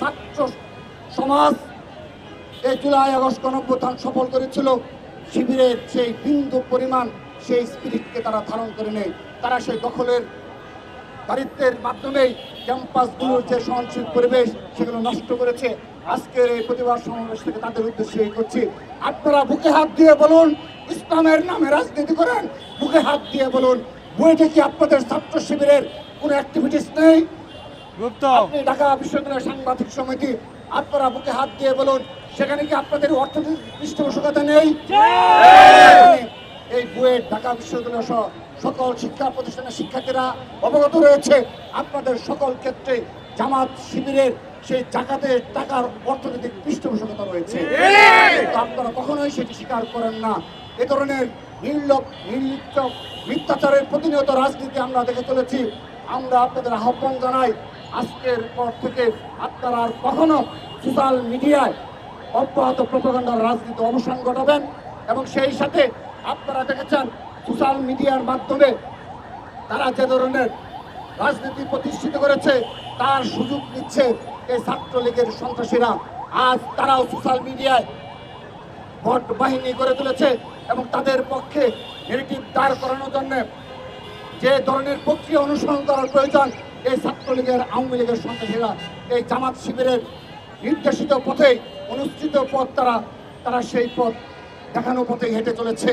ছাত্র সমাজ এই জুলাই আগস্ট গণঅভ্যুত্থান সফল করেছিল, শিবিরের সেই বিন্দু পরিমাণ সেই স্পিরিটকে তারা ধারণ করে নেয়। তারা সেই দখলের দারিদ্রের মাধ্যমেই ক্যাম্পাসগুলোর যে সহনশীল পরিবেশ সেগুলো নষ্ট করেছে। আজকের এই প্রতিবাদ সমাবেশ থেকে তাদের উদ্দেশ্যে করছি, আপনারা বুকে হাত দিয়ে বলুন ইসলামের নামে রাজনীতি করেন। বুকে হাত দিয়ে বলুন বুয়েটে কি আপনাদের ছাত্র শিবিরের কোনো অ্যাক্টিভিটিস নেই? আপনি ঢাকা বিশ্ববিদ্যালয়ের সাংবাদিক সমিতি, আপনারা বুকে হাত দিয়ে বলুন সেখানে কি আপনাদের অর্থনৈতিক পৃষ্ঠপোষকতা নেই? এই বুয়েট ঢাকা বিশ্ববিদ্যালয় সহ সকল শিক্ষা প্রতিষ্ঠানের শিক্ষার্থীরা অবগত রয়েছে আপনাদের সকল ক্ষেত্রে জামাত শিবিরের সেই জাকাতের টাকার অর্থনৈতিক পৃষ্ঠপোষকতা রয়েছে। আপনারা কখনোই সেটি স্বীকার করেন না। এ ধরনের নির্লিপ্ত মিথ্যাচারের প্রতিনিয়ত রাজনীতি আমরা দেখে চলেছি। আমরা আপনাদের আহ্বান জানাই, আজকের পর থেকে আপনারা আর কখনো সোশ্যাল মিডিয়ায় অব্যাহত প্রপাগান্ডার রাজনীতি অবসান ঘটাবেন। এবং সেই সাথে আপনারা দেখেছেন সোশ্যাল মিডিয়ার মাধ্যমে তারা যে ধরনের রাজনীতি প্রতিষ্ঠিত করেছে তার সুযোগ নিচ্ছে এই ছাত্রলীগের সন্ত্রাসীরা। আজ তারাও সোশ্যাল মিডিয়ায় ভোট বাহিনী করে তুলেছে এবং তাদের পক্ষে নেগেটিভ দাঁড় করানোর জন্য যে ধরনের প্রক্রিয়া অনুসরণ করার প্রয়োজন এই ছাত্রলীগের আওয়ামী লীগের সন্ত্রাসীরা এই জামাত শিবিরের নির্দেশিত পথে অনুষ্ঠিত পথ তারা সেই পথ দেখানো পথে হেঁটে চলেছে।